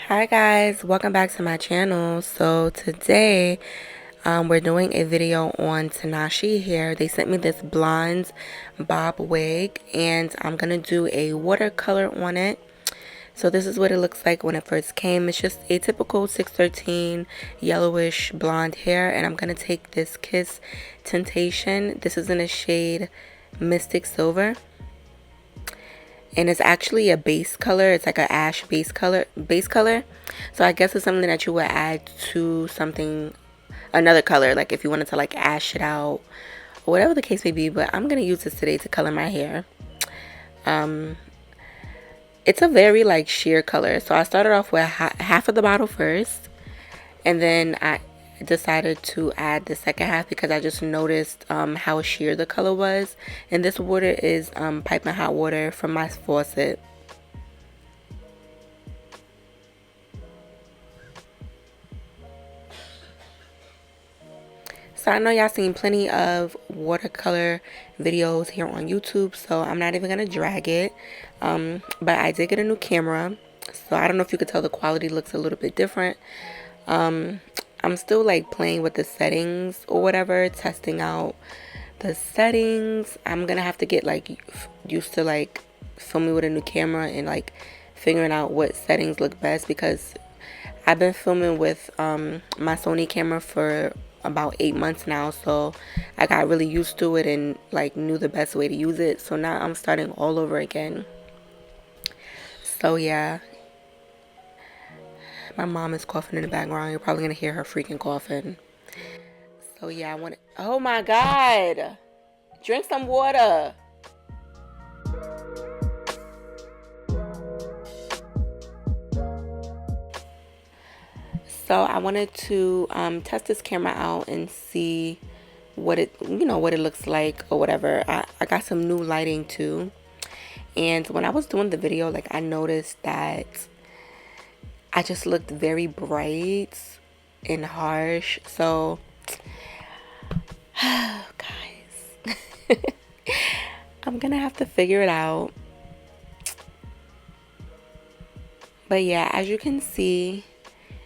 Hi guys, welcome back to my channel. So today we're doing a video on Tinashe hair. They sent me this blonde bob wig and I'm gonna do a watercolor on it. So this is what it looks like when it first came. It's just a typical 613 yellowish blonde hair, and I'm gonna take this Kiss Temptation. This is in a shade Mystic Silver, and it's actually a base color. It's like an ash base color. So I guess it's something that you would add to something, another color, like if you wanted to like ash it out or whatever the case may be. But I'm gonna use this today to color my hair. It's a very like sheer color, so I started off with half of the bottle first, and then I decided to add the second half because I just noticed how sheer the color was. And this water is piping hot water from my faucet. So I know y'all seen plenty of watercolor videos here on YouTube, so I'm not even gonna drag it. But I did get a new camera, so I don't know if you could tell the quality looks a little bit different. I'm still like playing with the settings or whatever, testing out the settings. I'm gonna have to get like used to like filming with a new camera and like figuring out what settings look best, because I've been filming with my Sony camera for about 8 months now, so I got really used to it and like knew the best way to use it. So now I'm starting all over again. So yeah, my mom is coughing in the background. You're probably gonna hear her freaking coughing. So yeah, I want to, oh my god, drink some water. So I wanted to test this camera out and see what it what it looks like or whatever. I got some new lighting too, and when I was doing the video, like I noticed that I just looked very bright and harsh. So guys, I'm gonna have to figure it out. But yeah, as you can see,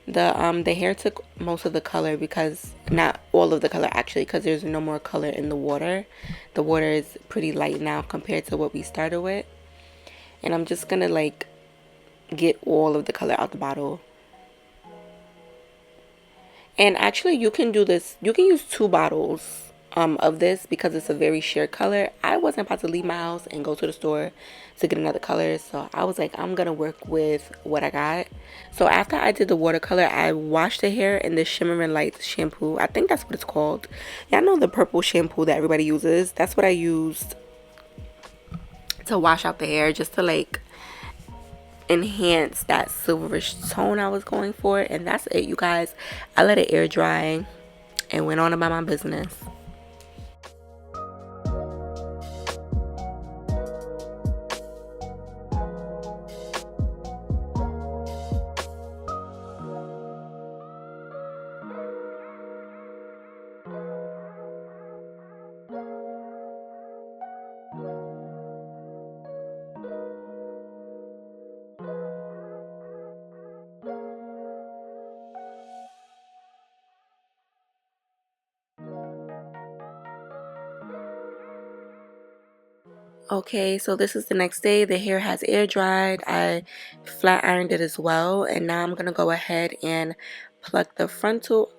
the hair took most of the color, because not all of the color actually, because there's no more color in the water. The water is pretty light now compared to what we started with, and I'm just gonna like get all of the color out the bottle. And actually you can do this, you can use 2 bottles of this, because it's a very sheer color. I wasn't about to leave my house and go to the store to get another color, so I was like, I'm gonna work with what I got. So after I did the watercolor, I washed the hair in the Shimmering Lights shampoo. I think that's what it's called. Yeah, I know the purple shampoo that everybody uses. That's what I used to wash out the hair, just to like enhance that silverish tone I was going for. And that's it, you guys. I let it air dry and went on about my business. Okay, so this is the next day. The hair has air dried. I flat ironed it as well, and now I'm gonna go ahead and pluck the frontal.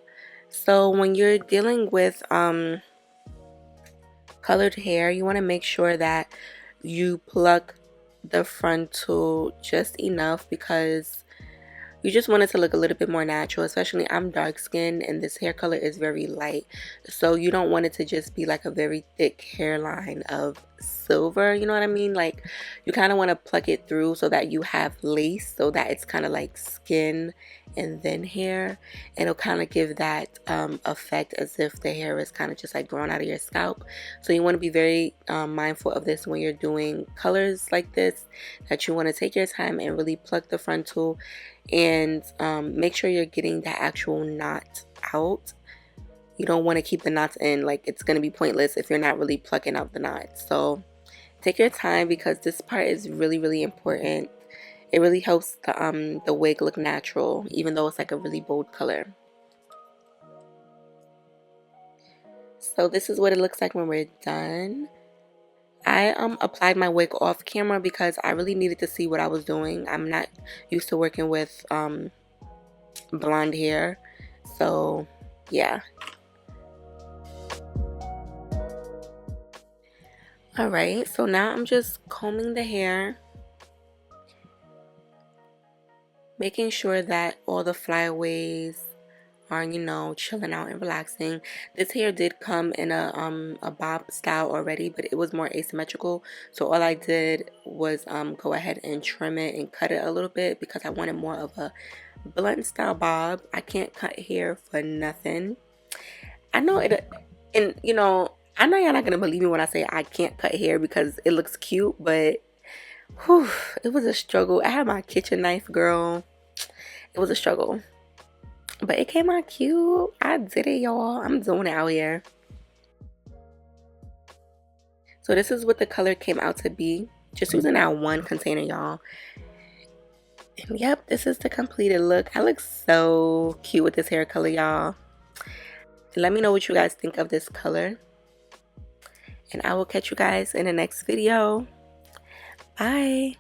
So when you're dealing with colored hair, you want to make sure that you pluck the frontal just enough, because you just want it to look a little bit more natural. Especially, I'm dark skinned and this hair color is very light, so you don't want it to just be like a very thick hairline of silver, you know what I mean? Like, you kind of want to pluck it through so that you have lace, so that it's kind of like skin and then hair, and it'll kind of give that effect as if the hair is kind of just like growing out of your scalp. So you want to be very mindful of this when you're doing colors like this, that you want to take your time and really pluck the frontal, and make sure you're getting the actual knot out. You don't want to keep the knots in. Like, it's going to be pointless if you're not really plucking out the knots. So take your time, because this part is really, really important. It really helps the wig look natural, even though it's like a really bold color. So this is what it looks like when we're done. I applied my wig off camera because I really needed to see what I was doing. I'm not used to working with blonde hair, so yeah. Alright, so now I'm just combing the hair, making sure that all the flyaways are, you know, chilling out and relaxing. This hair did come in a bob style already, but it was more asymmetrical. So all I did was go ahead and trim it and cut it a little bit because I wanted more of a blunt style bob. I can't cut hair for nothing. I know it, and you know, I know y'all not gonna believe me when I say I can't cut hair because it looks cute, but whew, it was a struggle. I had my kitchen knife, girl. It was a struggle, but it came out cute. I did it, y'all. I'm doing it out here. So this is what the color came out to be. Just using that one container, y'all. And yep, this is the completed look. I look so cute with this hair color, y'all. Let me know what you guys think of this color. And I will catch you guys in the next video. Bye.